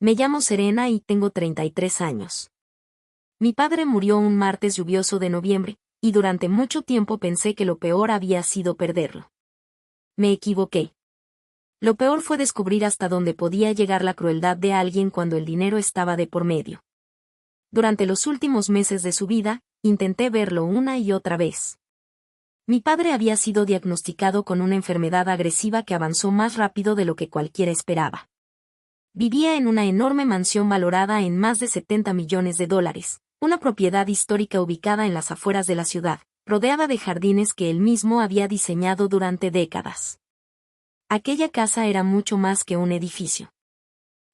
Me llamo Serena y tengo 33 años. Mi padre murió un martes lluvioso de noviembre, y durante mucho tiempo pensé que lo peor había sido perderlo. Me equivoqué. Lo peor fue descubrir hasta dónde podía llegar la crueldad de alguien cuando el dinero estaba de por medio. Durante los últimos meses de su vida, intenté verlo una y otra vez. Mi padre había sido diagnosticado con una enfermedad agresiva que avanzó más rápido de lo que cualquiera esperaba. Vivía en una enorme mansión valorada en más de $70 millones, una propiedad histórica ubicada en las afueras de la ciudad, rodeada de jardines que él mismo había diseñado durante décadas. Aquella casa era mucho más que un edificio.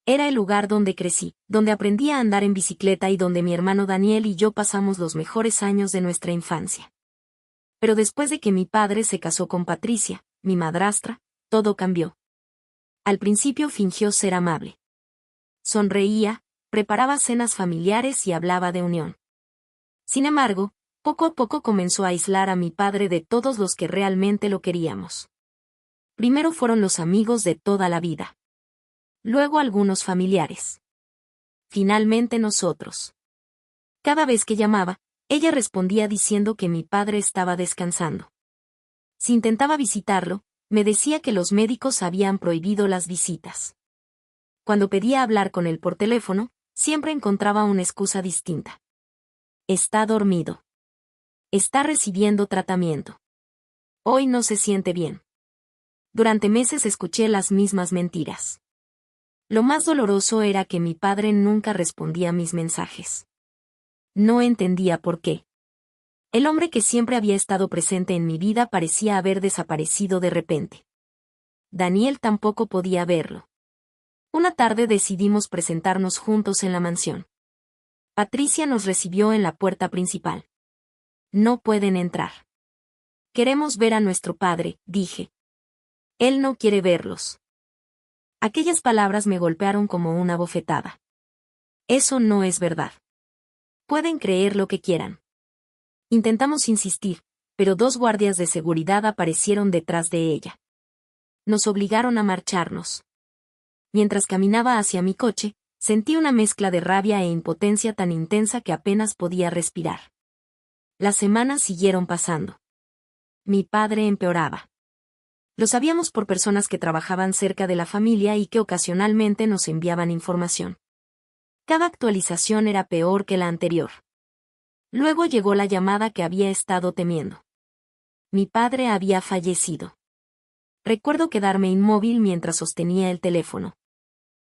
Era el lugar donde crecí, donde aprendí a andar en bicicleta y donde mi hermano Daniel y yo pasamos los mejores años de nuestra infancia. Pero después de que mi padre se casó con Patricia, mi madrastra, todo cambió. Al principio fingió ser amable. Sonreía, preparaba cenas familiares y hablaba de unión. Sin embargo, poco a poco comenzó a aislar a mi padre de todos los que realmente lo queríamos. Primero fueron los amigos de toda la vida. Luego algunos familiares. Finalmente nosotros. Cada vez que llamaba, ella respondía diciendo que mi padre estaba descansando. Si intentaba visitarlo, me decía que los médicos habían prohibido las visitas. Cuando pedía hablar con él por teléfono, siempre encontraba una excusa distinta. Está dormido. Está recibiendo tratamiento. Hoy no se siente bien. Durante meses escuché las mismas mentiras. Lo más doloroso era que mi padre nunca respondía a mis mensajes. No entendía por qué. El hombre que siempre había estado presente en mi vida parecía haber desaparecido de repente. Daniel tampoco podía verlo. Una tarde decidimos presentarnos juntos en la mansión. Patricia nos recibió en la puerta principal. No pueden entrar. Queremos ver a nuestro padre, dije. Él no quiere verlos. Aquellas palabras me golpearon como una bofetada. Eso no es verdad. Pueden creer lo que quieran. Intentamos insistir, pero 2 guardias de seguridad aparecieron detrás de ella. Nos obligaron a marcharnos. Mientras caminaba hacia mi coche, sentí una mezcla de rabia e impotencia tan intensa que apenas podía respirar. Las semanas siguieron pasando. Mi padre empeoraba. Lo sabíamos por personas que trabajaban cerca de la familia y que ocasionalmente nos enviaban información. Cada actualización era peor que la anterior. Luego llegó la llamada que había estado temiendo. Mi padre había fallecido. Recuerdo quedarme inmóvil mientras sostenía el teléfono.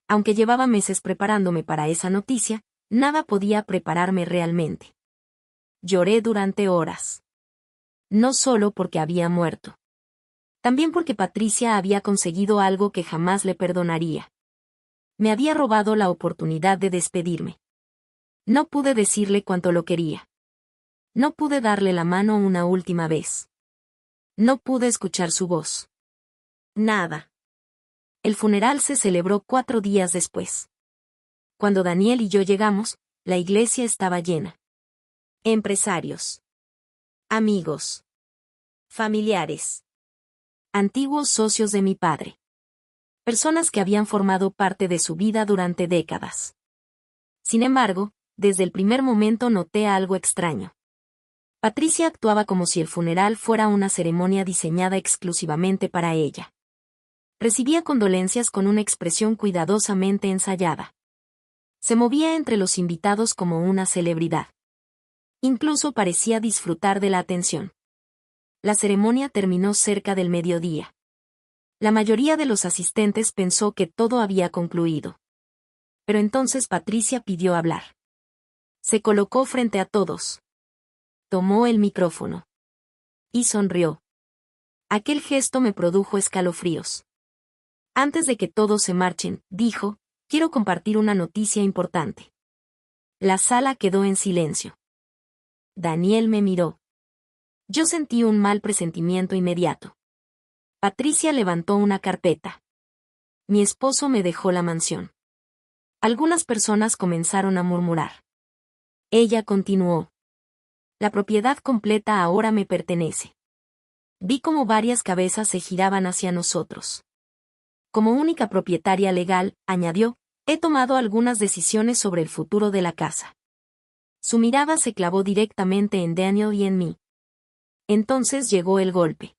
Aunque llevaba meses preparándome para esa noticia, nada podía prepararme realmente. Lloré durante horas. No solo porque había muerto. También porque Patricia había conseguido algo que jamás le perdonaría. Me había robado la oportunidad de despedirme. No pude decirle cuánto lo quería. No pude darle la mano una última vez. No pude escuchar su voz. Nada. El funeral se celebró 4 días después. Cuando Daniel y yo llegamos, la iglesia estaba llena. Empresarios. Amigos. Familiares. Antiguos socios de mi padre. Personas que habían formado parte de su vida durante décadas. Sin embargo, desde el primer momento noté algo extraño. Patricia actuaba como si el funeral fuera una ceremonia diseñada exclusivamente para ella. Recibía condolencias con una expresión cuidadosamente ensayada. Se movía entre los invitados como una celebridad. Incluso parecía disfrutar de la atención. La ceremonia terminó cerca del mediodía. La mayoría de los asistentes pensó que todo había concluido. Pero entonces Patricia pidió hablar. Se colocó frente a todos. Tomó el micrófono. Y sonrió. Aquel gesto me produjo escalofríos. Antes de que todos se marchen, dijo, quiero compartir una noticia importante. La sala quedó en silencio. Daniel me miró. Yo sentí un mal presentimiento inmediato. Patricia levantó una carpeta. Mi esposo me dejó la mansión. Algunas personas comenzaron a murmurar. Ella continuó. La propiedad completa ahora me pertenece. Vi cómo varias cabezas se giraban hacia nosotros. Como única propietaria legal, añadió, He tomado algunas decisiones sobre el futuro de la casa. Su mirada se clavó directamente en Daniel y en mí. Entonces llegó el golpe.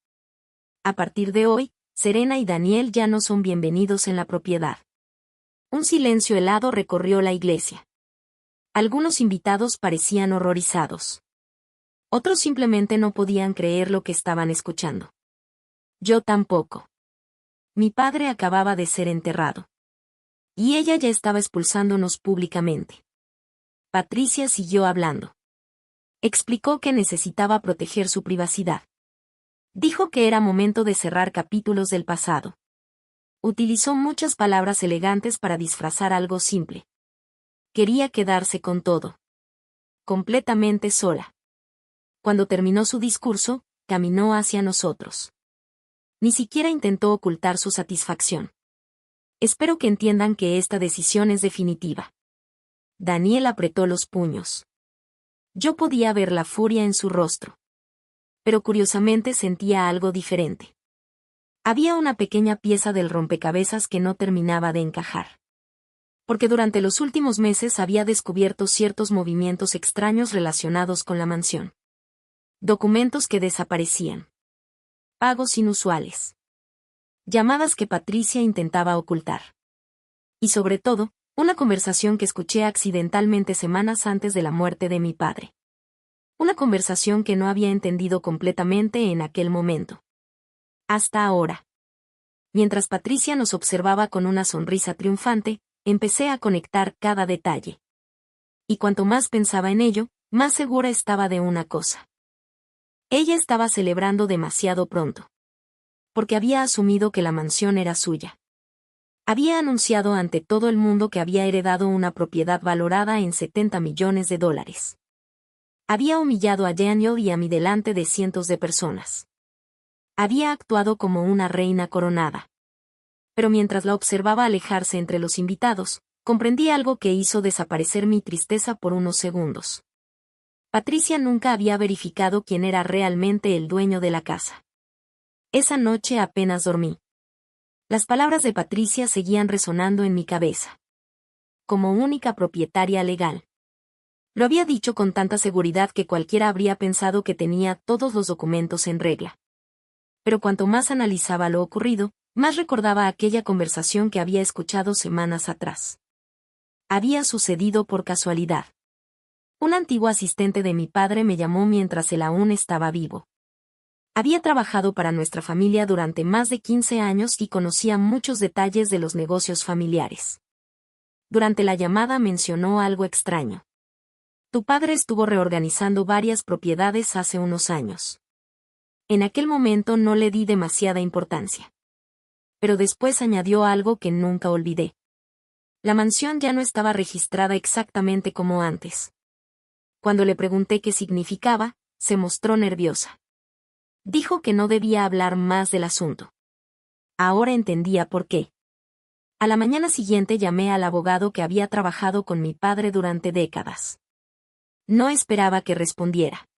A partir de hoy, Serena y Daniel ya no son bienvenidos en la propiedad. Un silencio helado recorrió la iglesia. Algunos invitados parecían horrorizados. Otros simplemente no podían creer lo que estaban escuchando. Yo tampoco. Mi padre acababa de ser enterrado. Y ella ya estaba expulsándonos públicamente. Patricia siguió hablando. Explicó que necesitaba proteger su privacidad. Dijo que era momento de cerrar capítulos del pasado. Utilizó muchas palabras elegantes para disfrazar algo simple. Quería quedarse con todo. Completamente sola. Cuando terminó su discurso, caminó hacia nosotros. Ni siquiera intentó ocultar su satisfacción. Espero que entiendan que esta decisión es definitiva. Daniel apretó los puños. Yo podía ver la furia en su rostro. Pero curiosamente sentía algo diferente. Había una pequeña pieza del rompecabezas que no terminaba de encajar. Porque durante los últimos meses había descubierto ciertos movimientos extraños relacionados con la mansión. Documentos que desaparecían. Pagos inusuales. Llamadas que Patricia intentaba ocultar. Y sobre todo, una conversación que escuché accidentalmente semanas antes de la muerte de mi padre. Una conversación que no había entendido completamente en aquel momento. Hasta ahora. Mientras Patricia nos observaba con una sonrisa triunfante, empecé a conectar cada detalle. Y cuanto más pensaba en ello, más segura estaba de una cosa. Ella estaba celebrando demasiado pronto. Porque había asumido que la mansión era suya. Había anunciado ante todo el mundo que había heredado una propiedad valorada en $70 millones. Había humillado a Daniel y a mí delante de cientos de personas. Había actuado como una reina coronada. Pero mientras la observaba alejarse entre los invitados, comprendí algo que hizo desaparecer mi tristeza por unos segundos. Patricia nunca había verificado quién era realmente el dueño de la casa. Esa noche apenas dormí. Las palabras de Patricia seguían resonando en mi cabeza. Como única propietaria legal. Lo había dicho con tanta seguridad que cualquiera habría pensado que tenía todos los documentos en regla. Pero cuanto más analizaba lo ocurrido, más recordaba aquella conversación que había escuchado semanas atrás. Había sucedido por casualidad. Un antiguo asistente de mi padre me llamó mientras él aún estaba vivo. Había trabajado para nuestra familia durante más de 15 años y conocía muchos detalles de los negocios familiares. Durante la llamada mencionó algo extraño. Tu padre estuvo reorganizando varias propiedades hace unos años. En aquel momento no le di demasiada importancia. Pero después añadió algo que nunca olvidé. La mansión ya no estaba registrada exactamente como antes. Cuando le pregunté qué significaba, se mostró nerviosa. Dijo que no debía hablar más del asunto. Ahora entendía por qué. A la mañana siguiente llamé al abogado que había trabajado con mi padre durante décadas. No esperaba que respondiera.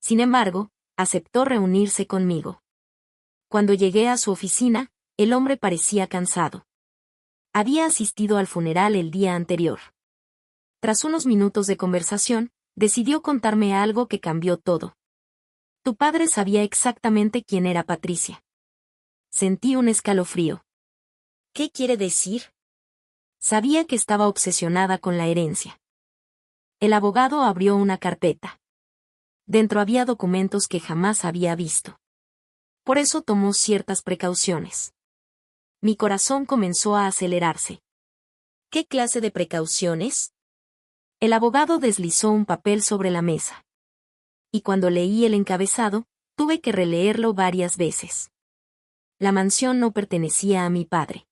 Sin embargo, aceptó reunirse conmigo. Cuando llegué a su oficina, el hombre parecía cansado. Había asistido al funeral el día anterior. Tras unos minutos de conversación, decidió contarme algo que cambió todo. Tu padre sabía exactamente quién era Patricia. Sentí un escalofrío. ¿Qué quiere decir? Sabía que estaba obsesionada con la herencia. El abogado abrió una carpeta. Dentro había documentos que jamás había visto. Por eso tomó ciertas precauciones. Mi corazón comenzó a acelerarse. ¿Qué clase de precauciones? El abogado deslizó un papel sobre la mesa. Y cuando leí el encabezado, tuve que releerlo varias veces. La mansión no pertenecía a mi padre.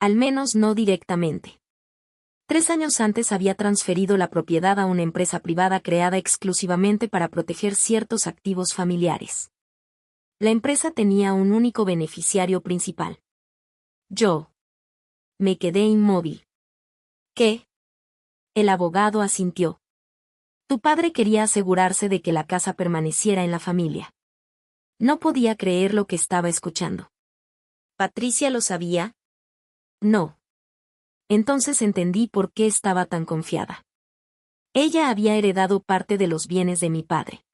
Al menos no directamente. 3 años antes había transferido la propiedad a una empresa privada creada exclusivamente para proteger ciertos activos familiares. La empresa tenía un único beneficiario principal. Yo. Me quedé inmóvil. ¿Qué? El abogado asintió. Tu padre quería asegurarse de que la casa permaneciera en la familia. No podía creer lo que estaba escuchando. ¿Patricia lo sabía? No. Entonces entendí por qué estaba tan confiada. Ella había heredado parte de los bienes de mi padre.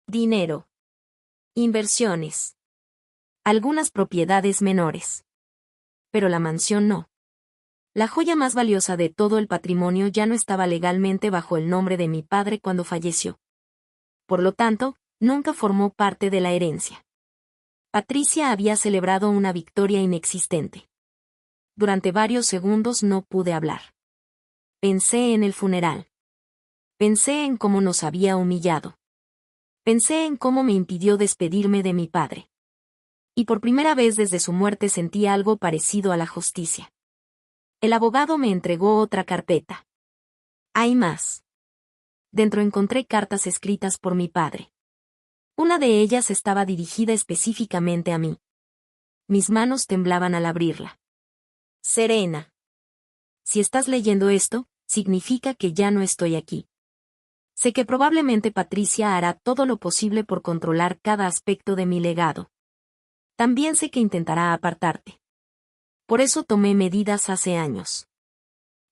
Dinero. Inversiones. Algunas propiedades menores. Pero la mansión no. La joya más valiosa de todo el patrimonio ya no estaba legalmente bajo el nombre de mi padre cuando falleció. Por lo tanto, nunca formó parte de la herencia. Patricia había celebrado una victoria inexistente. Durante varios segundos no pude hablar. Pensé en el funeral. Pensé en cómo nos había humillado. Pensé en cómo me impidió despedirme de mi padre. Y por primera vez desde su muerte sentí algo parecido a la justicia. El abogado me entregó otra carpeta. Hay más. Dentro encontré cartas escritas por mi padre. Una de ellas estaba dirigida específicamente a mí. Mis manos temblaban al abrirla. Serena. Si estás leyendo esto, significa que ya no estoy aquí. Sé que probablemente Patricia hará todo lo posible por controlar cada aspecto de mi legado. También sé que intentará apartarte. Por eso tomé medidas hace años.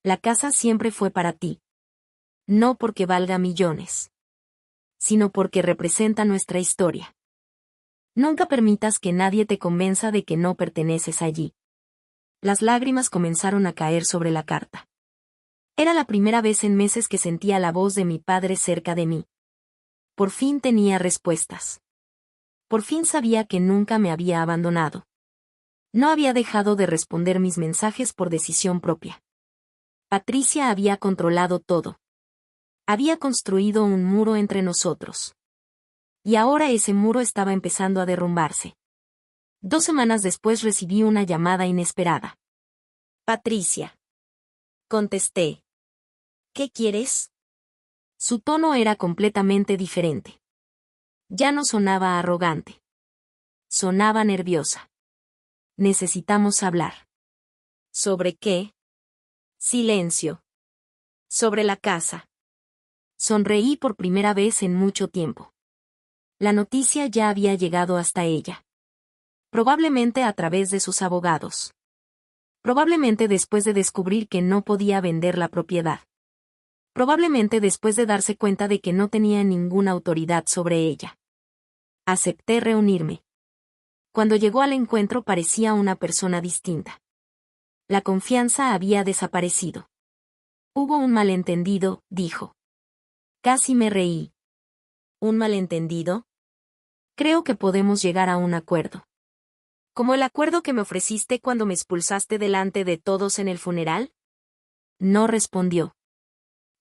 La casa siempre fue para ti. No porque valga millones, sino porque representa nuestra historia. Nunca permitas que nadie te convenza de que no perteneces allí. Las lágrimas comenzaron a caer sobre la carta. Era la primera vez en meses que sentía la voz de mi padre cerca de mí. Por fin tenía respuestas. Por fin sabía que nunca me había abandonado. No había dejado de responder mis mensajes por decisión propia. Patricia había controlado todo. Había construido un muro entre nosotros. Y ahora ese muro estaba empezando a derrumbarse. 2 semanas después recibí una llamada inesperada. Patricia. Contesté. ¿Qué quieres? Su tono era completamente diferente. Ya no sonaba arrogante. Sonaba nerviosa. Necesitamos hablar. ¿Sobre qué? Silencio. Sobre la casa. Sonreí por primera vez en mucho tiempo. La noticia ya había llegado hasta ella. Probablemente a través de sus abogados. Probablemente después de descubrir que no podía vender la propiedad. Probablemente después de darse cuenta de que no tenía ninguna autoridad sobre ella. Acepté reunirme. Cuando llegó al encuentro parecía una persona distinta. La confianza había desaparecido. Hubo un malentendido, dijo. Casi me reí. ¿Un malentendido? Creo que podemos llegar a un acuerdo. ¿Como el acuerdo que me ofreciste cuando me expulsaste delante de todos en el funeral? No respondió.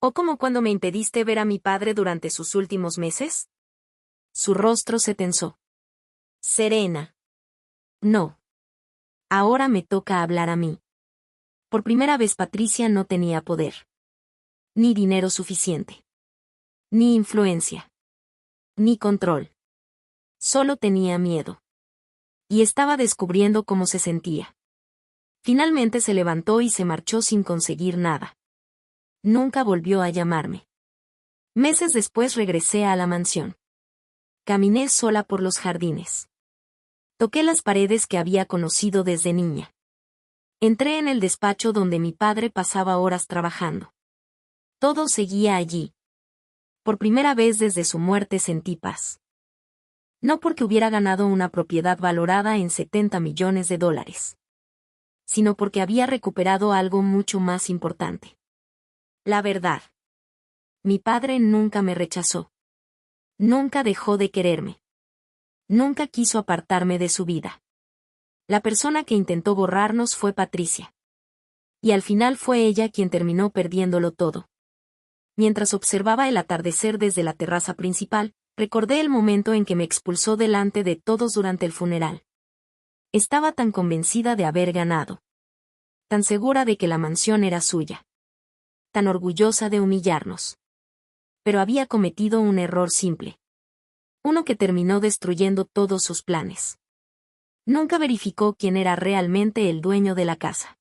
¿O como cuando me impediste ver a mi padre durante sus últimos meses? Su rostro se tensó. Serena. No. Ahora me toca hablar a mí. Por primera vez Patricia no tenía poder. Ni dinero suficiente. Ni influencia. Ni control. Solo tenía miedo. Y estaba descubriendo cómo se sentía. Finalmente se levantó y se marchó sin conseguir nada. Nunca volvió a llamarme. Meses después regresé a la mansión. Caminé sola por los jardines. Toqué las paredes que había conocido desde niña. Entré en el despacho donde mi padre pasaba horas trabajando. Todo seguía allí. Por primera vez desde su muerte sentí paz. No porque hubiera ganado una propiedad valorada en $70 millones, sino porque había recuperado algo mucho más importante. La verdad. Mi padre nunca me rechazó. Nunca dejó de quererme. Nunca quiso apartarme de su vida. La persona que intentó borrarnos fue Patricia. Y al final fue ella quien terminó perdiéndolo todo. Mientras observaba el atardecer desde la terraza principal, recordé el momento en que me expulsó delante de todos durante el funeral. Estaba tan convencida de haber ganado. Tan segura de que la mansión era suya. Tan orgullosa de humillarnos. Pero había cometido un error simple. Uno que terminó destruyendo todos sus planes. Nunca verificó quién era realmente el dueño de la casa.